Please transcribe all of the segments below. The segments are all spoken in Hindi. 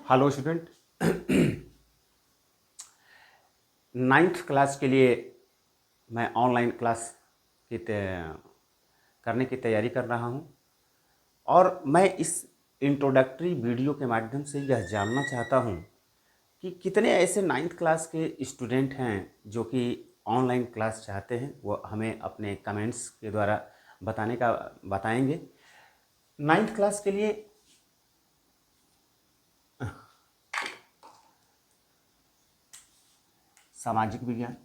Hello student. नाइन्थ क्लास के लिए मैं ऑनलाइन क्लास की करने की तैयारी कर रहा हूँ और मैं इस इंट्रोडक्टरी वीडियो के माध्यम से यह जानना चाहता हूँ कि कितने ऐसे नाइन्थ क्लास के स्टूडेंट हैं जो कि ऑनलाइन क्लास चाहते हैं। वो हमें अपने कमेंट्स के द्वारा बताएंगे। नाइन्थ क्लास के लिए सामाजिक विज्ञान,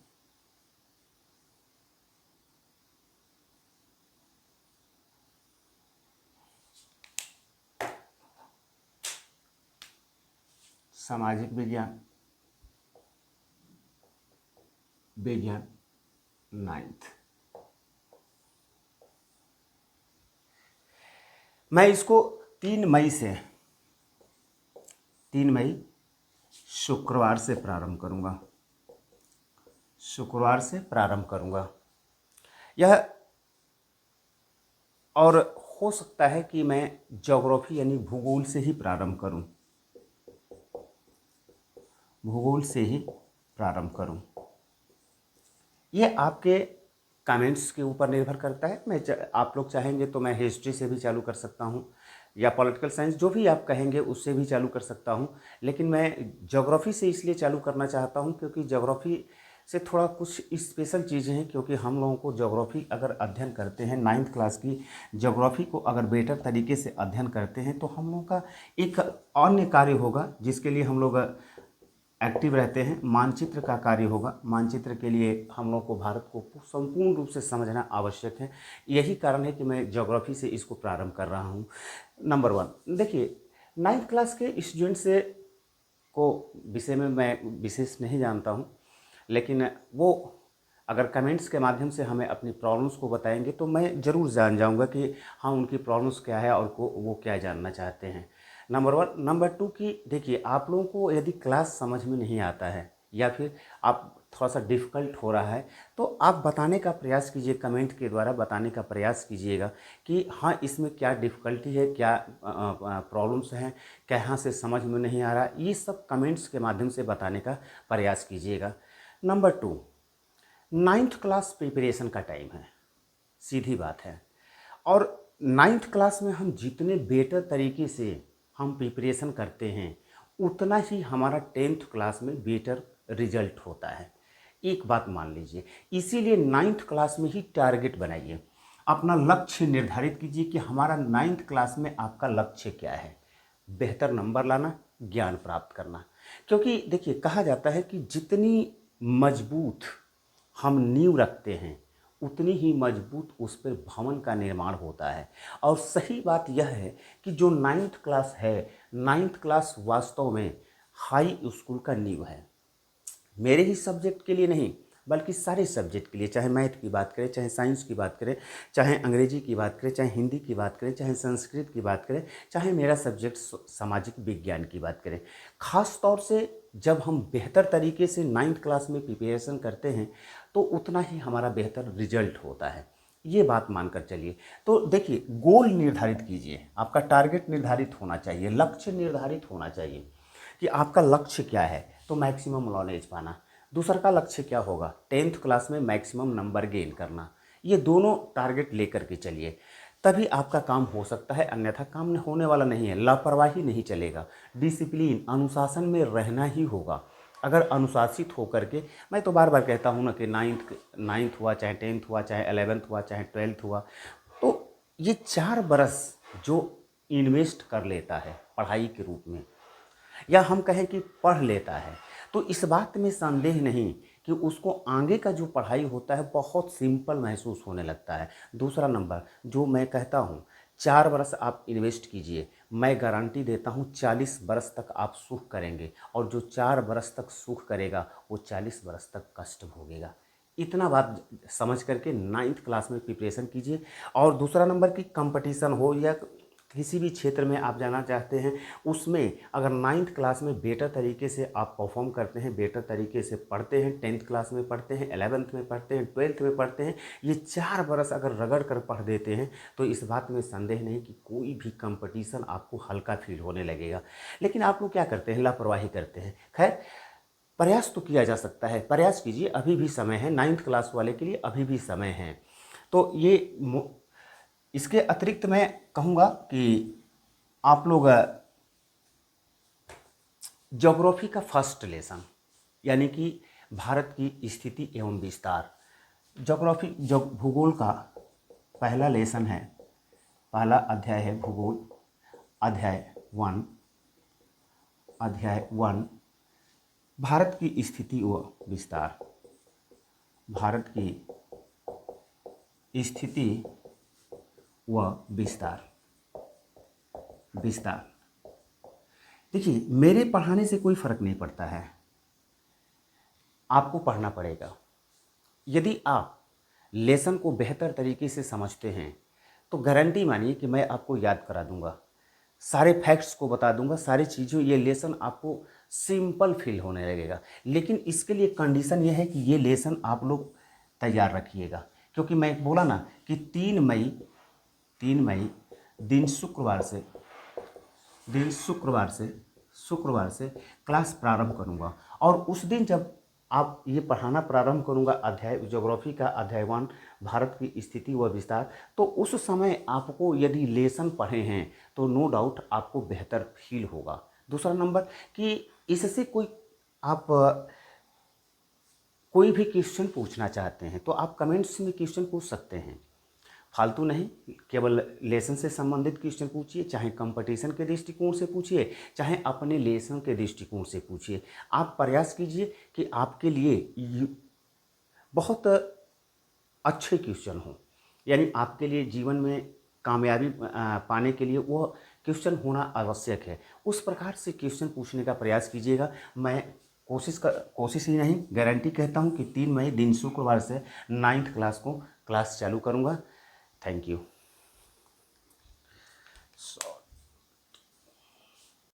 सामाजिक विज्ञान, विज्ञान नाइन्थ। मैं इसको 3 मई से 3 मई शुक्रवार से प्रारंभ करूंगा। यह और हो सकता है कि मैं ज्योग्राफी यानी भूगोल से ही प्रारंभ करूं। ये आपके कमेंट्स के ऊपर निर्भर करता है। आप लोग चाहेंगे तो मैं हिस्ट्री से भी चालू कर सकता हूँ या पॉलिटिकल साइंस, जो भी आप कहेंगे उससे भी चालू कर सकता हूँ। लेकिन मैं ज्योग्राफी से इसलिए चालू करना चाहता हूँ क्योंकि ज्योग्राफी से थोड़ा कुछ स्पेशल चीज़ें हैं। क्योंकि हम लोगों को ज्योग्राफी अगर अध्ययन करते हैं, नाइन्थ क्लास की ज्योग्राफी को अगर बेटर तरीके से अध्ययन करते हैं तो हम लोगों का एक अन्य कार्य होगा जिसके लिए हम लोग एक्टिव रहते हैं। मानचित्र का कार्य होगा। मानचित्र के लिए हम लोग को भारत को संपूर्ण रूप से समझना आवश्यक है। यही कारण है कि मैं ज्योग्राफी से इसको प्रारंभ कर रहा हूँ। नंबर 1, देखिए, नाइन्थ क्लास के स्टूडेंट से को विषय में मैं विशेष नहीं जानता हूँ, लेकिन वो अगर कमेंट्स के माध्यम से हमें अपनी प्रॉब्लम्स को बताएंगे तो मैं ज़रूर जान जाऊँगा कि हाँ, उनकी प्रॉब्लम्स क्या है और वो क्या जानना चाहते हैं। नंबर 1। नंबर 2 कि देखिए, आप लोगों को यदि क्लास समझ में नहीं आता है या फिर आप थोड़ा सा डिफ़िकल्ट हो रहा है तो आप बताने का प्रयास कीजिए, कमेंट के द्वारा बताने का प्रयास कीजिएगा कि हाँ, इसमें क्या डिफ़िकल्टी है, क्या प्रॉब्लम्स हैं, कहाँ से समझ में नहीं आ रहा। ये सब कमेंट्स के माध्यम से बताने का प्रयास कीजिएगा। नंबर 2, नाइन्थ क्लास प्रिपरेशन का टाइम है, सीधी बात है। और नाइन्थ क्लास में हम जितने बेटर तरीके से हम प्रिपरेशन करते हैं उतना ही हमारा 10th क्लास में बेटर रिजल्ट होता है। एक बात मान लीजिए, इसीलिए नाइन्थ क्लास में ही टारगेट बनाइए, अपना लक्ष्य निर्धारित कीजिए कि हमारा नाइन्थ क्लास में आपका लक्ष्य क्या है। बेहतर नंबर लाना, ज्ञान प्राप्त करना। क्योंकि देखिए, कहा जाता है कि जितनी मजबूत हम नींव रखते हैं उतनी ही मजबूत उस पर भवन का निर्माण होता है। और सही बात यह है कि जो नाइन्थ क्लास है, नाइन्थ क्लास वास्तव में हाई स्कूल का नींव है। मेरे ही सब्जेक्ट के लिए नहीं बल्कि सारे सब्जेक्ट के लिए, चाहे मैथ की बात करें, चाहे साइंस की बात करें, चाहे अंग्रेजी की बात करें, चाहे हिंदी की बात करें, चाहे संस्कृत की बात करें, चाहे मेरा सब्जेक्ट सामाजिक विज्ञान की बात करें। ख़ास तौर से जब हम बेहतर तरीके से नाइन्थ क्लास में प्रिपरेशन करते हैं तो उतना ही हमारा बेहतर रिजल्ट होता है। ये बात मानकर चलिए। तो देखिए, गोल निर्धारित कीजिए, आपका टारगेट निर्धारित होना चाहिए, लक्ष्य निर्धारित होना चाहिए कि आपका लक्ष्य क्या है। तो मैक्सिमम नॉलेज पाना। दूसरा का लक्ष्य क्या होगा, 10th क्लास में मैक्सिमम नंबर गेन करना। ये दोनों टारगेट लेकर के चलिए, तभी आपका काम हो सकता है, अन्यथा काम होने वाला नहीं है। लापरवाही नहीं चलेगा, डिसिप्लिन अनुशासन में रहना ही होगा। अगर अनुशासित होकर के, मैं तो बार बार कहता हूँ ना कि नाइन्थ हुआ, चाहे 10th हुआ, चाहे 11th हुआ, चाहे 12th हुआ, तो ये 4 बरस जो इन्वेस्ट कर लेता है पढ़ाई के रूप में, या हम कहें कि पढ़ लेता है, तो इस बात में संदेह नहीं कि उसको आगे का जो पढ़ाई होता है बहुत सिंपल महसूस होने लगता है। दूसरा नंबर जो मैं कहता हूँ, 4 बरस आप इन्वेस्ट कीजिए, मैं गारंटी देता हूँ 40 बरस तक आप सुख करेंगे। और जो 4 बरस तक सुख करेगा वो 40 बरस तक कष्ट भोगेगा। इतना बात समझ करके नाइन्थ क्लास में प्रिपरेशन कीजिए। और दूसरा नंबर की कंपटीशन हो या किसी भी क्षेत्र में आप जाना चाहते हैं, उसमें अगर 9th क्लास में बेटर तरीके से आप परफॉर्म करते हैं, बेटर तरीके से पढ़ते हैं, 10th क्लास में पढ़ते हैं, 11th में पढ़ते हैं, 12th में पढ़ते हैं, ये 4 बरस अगर रगड़ कर पढ़ देते हैं तो इस बात में संदेह नहीं कि कोई भी कंपटीशन आपको हल्का फील होने लगेगा। लेकिन आप लोग क्या करते हैं, लापरवाही करते हैं। खैर, प्रयास तो किया जा सकता है, प्रयास कीजिए, अभी भी समय है, 9th क्लास वाले के लिए अभी भी समय है। तो ये इसके अतिरिक्त मैं कहूँगा कि आप लोग ज्योग्राफी का फर्स्ट लेसन, यानी कि भारत की स्थिति एवं विस्तार, ज्योग्राफी भूगोल का पहला लेसन है, पहला अध्याय है भूगोल, अध्याय 1 भारत की स्थिति व विस्तार, भारत की स्थिति व विस्तार। देखिए, मेरे पढ़ाने से कोई फर्क नहीं पड़ता है, आपको पढ़ना पड़ेगा। यदि आप लेसन को बेहतर तरीके से समझते हैं तो गारंटी मानिए कि मैं आपको याद करा दूंगा, सारे फैक्ट्स को बता दूंगा, सारी चीज़ों, ये लेसन आपको सिंपल फील होने लगेगा। लेकिन इसके लिए कंडीशन ये है कि ये लेसन आप लोग तैयार रखिएगा, क्योंकि मैं बोला ना कि 3 मई दिन शुक्रवार से क्लास प्रारंभ करूंगा। और उस दिन जब आप ये पढ़ाना प्रारंभ करूंगा अध्याय ज्योग्राफी का अध्याय 1 भारत की स्थिति व विस्तार, तो उस समय आपको यदि लेसन पढ़े हैं तो नो डाउट आपको बेहतर फील होगा। दूसरा नंबर कि इससे आप कोई भी क्वेश्चन पूछना चाहते हैं तो आप कमेंट्स में क्वेश्चन पूछ सकते हैं, फालतू नहीं, केवल लेसन से संबंधित क्वेश्चन पूछिए, चाहे कंपटीशन के दृष्टिकोण से पूछिए, चाहे अपने लेसन के दृष्टिकोण से पूछिए। आप प्रयास कीजिए कि आपके लिए बहुत अच्छे क्वेश्चन हों, यानी आपके लिए जीवन में कामयाबी पाने के लिए वो क्वेश्चन होना आवश्यक है। उस प्रकार से क्वेश्चन पूछने का प्रयास कीजिएगा। मैं कोशिश ही नहीं, गारंटी कहता हूँ कि 3 मई दिन शुक्रवार से 9th क्लास को क्लास चालू करूँगा। Thank you.